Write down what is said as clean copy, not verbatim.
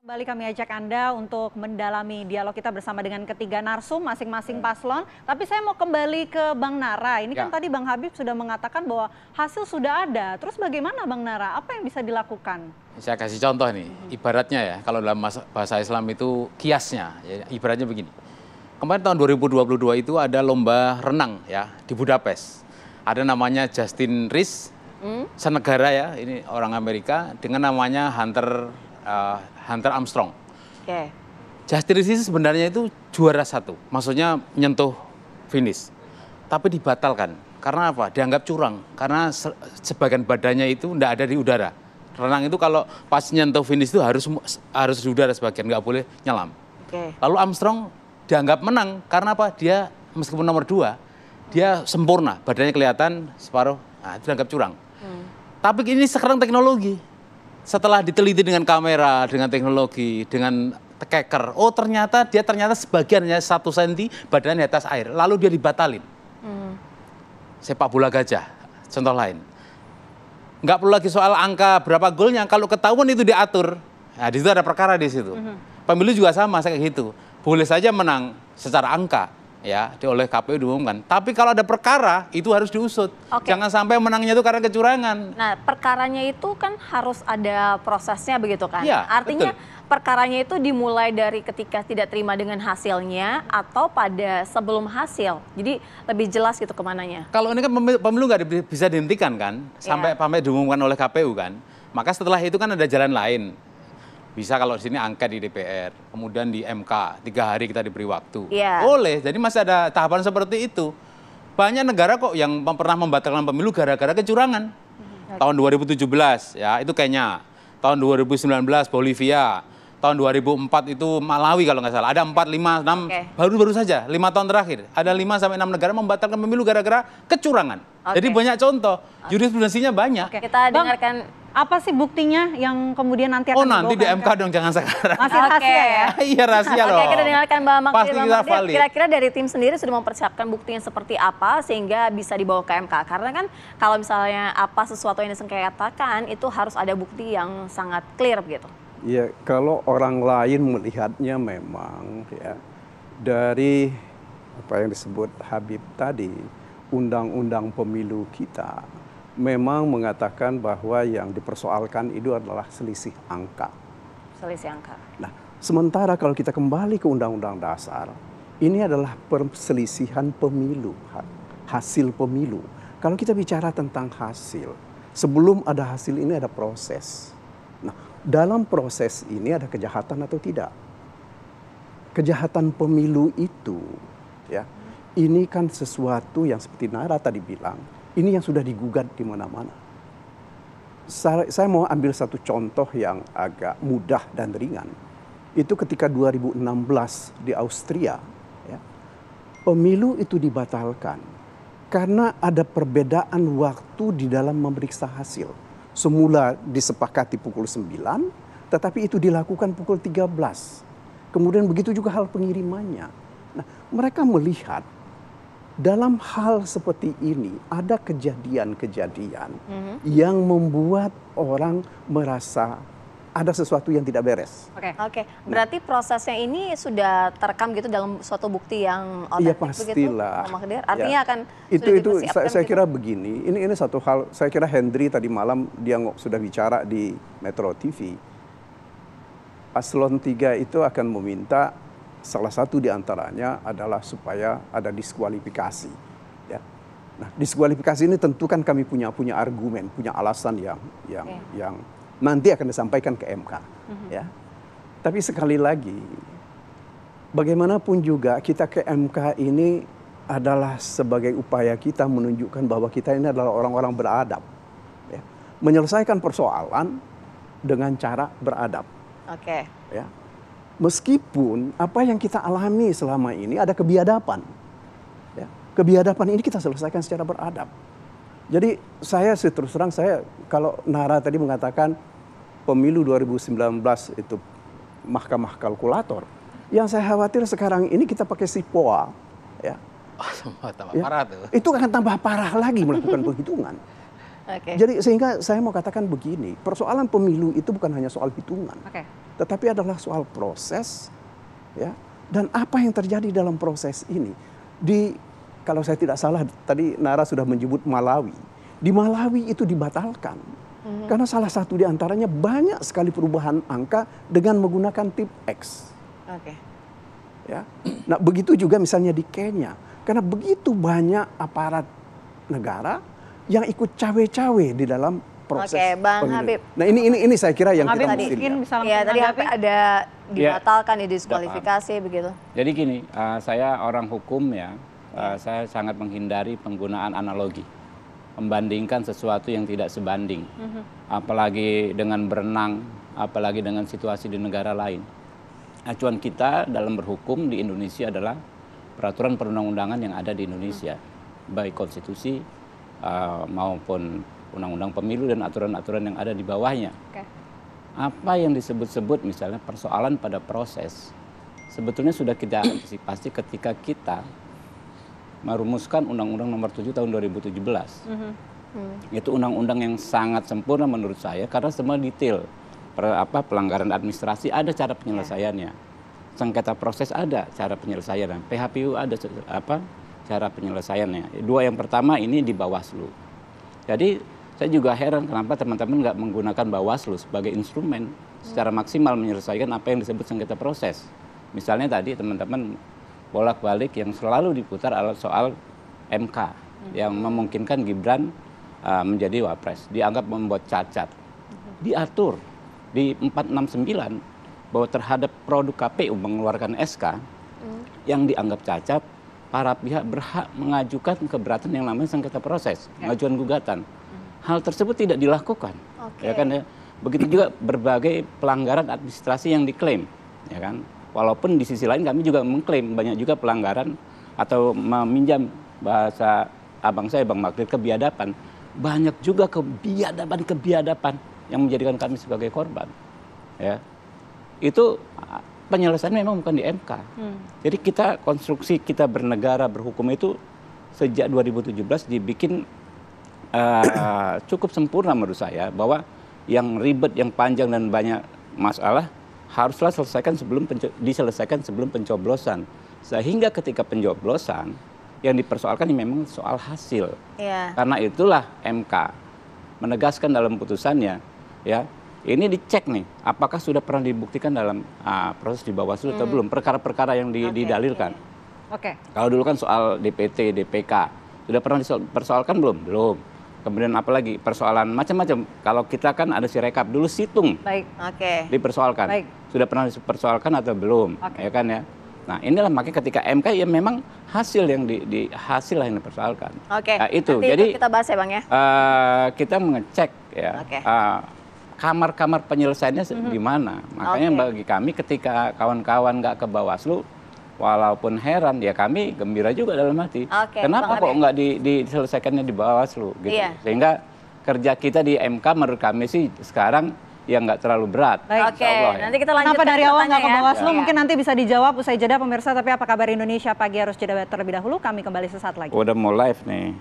Kembali kami ajak Anda untuk mendalami dialog kita bersama dengan ketiga narsum masing-masing paslon. Tapi saya mau kembali ke Bang Nara. Ini kan tadi Bang Habib sudah mengatakan bahwa hasil sudah ada. Terus bagaimana Bang Nara? Apa yang bisa dilakukan? Saya kasih contoh nih, ibaratnya ya, kalau dalam bahasa Islam itu kiasnya, ya, ibaratnya begini. Kemarin tahun 2022 itu ada lomba renang ya di Budapest. Ada namanya Justin Rees, senegara ya, ini orang Amerika, dengan namanya Hunter Armstrong. Oke. Justin Rees itu sebenarnya itu juara satu, maksudnya menyentuh finish. Tapi dibatalkan, karena apa? Dianggap curang, karena sebagian badannya itu tidak ada di udara. Renang itu kalau pas nyentuh finish itu harus di udara sebagian, nggak boleh nyelam. Oke. Lalu Armstrong dianggap menang, karena apa? Dia meskipun nomor 2, dia sempurna, badannya kelihatan separuh, nah, itu dianggap curang. Tapi ini sekarang teknologi. Setelah diteliti dengan kamera, dengan teknologi, dengan keker, oh ternyata sebagiannya 1 cm badannya di atas air, lalu dia dibatalin. Sepak bola gajah, contoh lain. Nggak perlu lagi soal angka berapa golnya, kalau ketahuan itu diatur, nah di situ ada perkara di situ. Pemilu juga sama, kayak gitu. Boleh saja menang secara angka, ya, oleh KPU diumumkan. Tapi kalau ada perkara, itu harus diusut. Jangan sampai menangnya itu karena kecurangan. Nah, perkaranya itu kan harus ada prosesnya begitu kan? Ya, artinya betul. Perkaranya itu dimulai dari ketika tidak terima dengan hasilnya atau pada sebelum hasil. Jadi lebih jelas gitu kemananya. Kalau ini kan pemilu nggak bisa dihentikan kan, sampai diumumkan oleh KPU kan. Maka setelah itu kan ada jalan lain. Bisa kalau di sini angket di DPR, kemudian di MK, 3 hari kita diberi waktu. Boleh, jadi masih ada tahapan seperti itu. Banyak negara kok yang pernah membatalkan pemilu gara-gara kecurangan. Tahun 2017 ya itu Kenya, tahun 2019 Bolivia, tahun 2004 itu Malawi kalau nggak salah. Ada 4, 5, 6, baru saja 5 tahun terakhir. Ada 5 sampai 6 negara membatalkan pemilu gara-gara kecurangan. Jadi banyak contoh, jurisprudensinya banyak. Kita dengarkan. Apa sih buktinya yang kemudian nanti akan nanti di MK dong, jangan sekarang. Masih rahasia ya? Iya rahasia loh. Kita dengarkan Mbak Magdir. Pasti kita valid. Kira-kira dari tim sendiri sudah mempersiapkan buktinya seperti apa sehingga bisa dibawa ke MK. Karena kan kalau misalnya apa sesuatu yang disengketakan itu harus ada bukti yang sangat clear gitu. Ya, kalau orang lain melihatnya memang ya dari apa yang disebut Habib tadi, undang-undang pemilu kita memang mengatakan bahwa yang dipersoalkan itu adalah selisih angka. Selisih angka. Nah, sementara kalau kita kembali ke Undang-Undang Dasar, ini adalah perselisihan pemilu, hasil pemilu. Kalau kita bicara tentang hasil, sebelum ada hasil ini ada proses. Nah, dalam proses ini ada kejahatan atau tidak? Kejahatan pemilu itu, ya, ini kan sesuatu yang seperti Nara tadi bilang, ini yang sudah digugat di mana-mana. Saya mau ambil satu contoh yang agak mudah dan ringan. Itu ketika 2016 di Austria, ya, pemilu itu dibatalkan karena ada perbedaan waktu di dalam memeriksa hasil. Semula disepakati pukul 9, tetapi itu dilakukan pukul 13. Kemudian begitu juga hal pengirimannya. Nah, mereka melihat dalam hal seperti ini ada kejadian-kejadian yang membuat orang merasa ada sesuatu yang tidak beres. Oke. Berarti prosesnya ini sudah terekam gitu dalam suatu bukti yang Iya otentik pastilah. begitu, artinya akan itu saya gitu? kira begini. Ini satu hal. Saya kira Hendri tadi malam dia sudah bicara di Metro TV. Paslon 3 itu akan meminta salah satu di antaranya adalah supaya ada diskualifikasi. Ya. Nah, diskualifikasi ini tentu kan kami punya argumen, punya alasan yang nanti akan disampaikan ke MK. Ya. Tapi sekali lagi, bagaimanapun juga kita ke MK ini adalah sebagai upaya kita menunjukkan bahwa kita ini adalah orang-orang beradab. Ya. Menyelesaikan persoalan dengan cara beradab. Ya. Meskipun apa yang kita alami selama ini ada kebiadaban. Ya, kebiadaban ini kita selesaikan secara beradab. Jadi saya terus terang, kalau Nara tadi mengatakan pemilu 2019 itu mahkamah kalkulator. Yang saya khawatir sekarang ini kita pakai SIPOA. Ya. Tambah parah tuh. Itu akan tambah parah lagi melakukan penghitungan. Jadi sehingga saya mau katakan begini, persoalan pemilu itu bukan hanya soal hitungan. tetapi adalah soal proses, ya. Dan apa yang terjadi dalam proses ini? Kalau saya tidak salah tadi Nara sudah menyebut Malawi. Di Malawi itu dibatalkan. Karena salah satu di antaranya banyak sekali perubahan angka dengan menggunakan tip X. Oke. Ya. Nah, begitu juga misalnya di Kenya. Karena begitu banyak aparat negara yang ikut cawe-cawe di dalam proses Oke, Bang pemilu. Habib. Nah, ini saya kira yang Habib kita mesti mungkin lihat. bisa Ya, tadi menanggapi. ada dibatalkan, didiskualifikasi begitu. Jadi gini, saya orang hukum ya, saya sangat menghindari penggunaan analogi. Membandingkan sesuatu yang tidak sebanding. Apalagi dengan berenang, apalagi dengan situasi di negara lain. Acuan kita dalam berhukum di Indonesia adalah peraturan perundang-undangan yang ada di Indonesia. Baik konstitusi maupun undang-undang pemilu dan aturan-aturan yang ada di bawahnya. Oke. Apa yang disebut-sebut misalnya persoalan pada proses, sebetulnya sudah kita antisipasi ketika kita merumuskan Undang-Undang Nomor 7 Tahun 2017. Itu undang-undang yang sangat sempurna menurut saya karena semua detail. Pelanggaran administrasi ada cara penyelesaiannya. Sengketa proses ada cara penyelesaiannya. PHPU ada cara penyelesaiannya. Dua yang pertama ini di Bawaslu. Jadi saya juga heran kenapa teman-teman nggak menggunakan Bawaslu sebagai instrumen secara maksimal menyelesaikan apa yang disebut sengketa proses. Misalnya tadi teman-teman bolak-balik yang selalu diputar adalah soal MK yang memungkinkan Gibran menjadi wapres, dianggap membuat cacat. Diatur di 469 bahwa terhadap produk KPU mengeluarkan SK yang dianggap cacat, para pihak berhak mengajukan keberatan yang namanya sengketa proses, pengajuan gugatan. Hal tersebut tidak dilakukan, ya kan ya. Begitu juga berbagai pelanggaran administrasi yang diklaim, ya kan. Walaupun di sisi lain kami juga mengklaim banyak juga pelanggaran atau meminjam bahasa abang saya Bang Magdir kebiadaban. Banyak juga kebiadaban yang menjadikan kami sebagai korban. Ya. Itu penyelesaian memang bukan di MK. Jadi kita konstruksi kita bernegara berhukum itu sejak 2017 dibikin cukup sempurna menurut saya bahwa yang ribet, yang panjang dan banyak masalah haruslah diselesaikan sebelum pencoblosan. Sehingga ketika pencoblosan yang dipersoalkan ini memang soal hasil. Iya. Karena itulah MK menegaskan dalam putusannya, ya ini dicek nih, apakah sudah pernah dibuktikan dalam proses di Bawaslu atau belum perkara-perkara yang didalilkan. Oke. Kalau dulu kan soal DPT, DPK sudah pernah dipersoalkan belum? Belum. Kemudian apalagi persoalan macam-macam. Kalau kita kan ada sirekap dulu situng. Baik. Oke. Dipersoalkan. Baik. Sudah pernah dipersoalkan atau belum? Oke. Ya kan ya. Nah, inilah makanya ketika MK ya memang hasil yang hasil yang dipersoalkan. Oke. Nah, itu. Nanti Jadi kita bahas ya, Bang ya. kita mengecek ya. Oke. Kamar-kamar penyelesaiannya di mana. Makanya Oke. bagi kami ketika kawan-kawan nggak ke Bawaslu, walaupun heran, ya kami gembira juga dalam hati. Oke, Kenapa Bang kok Habib. nggak diselesaikannya di Bawaslu? Gitu. Iya. Sehingga kerja kita di MK menurut kami sih sekarang ya nggak terlalu berat. Baik. Oke, Insya Allah ya. nanti kita lanjutkan. Kenapa dari awal nggak ke ceritanya ya. Bawaslu? Iya. Mungkin nanti bisa dijawab usai jeda pemirsa. Tapi apa kabar Indonesia pagi harus jeda terlebih dahulu. Kami kembali sesaat lagi. Udah mau live nih.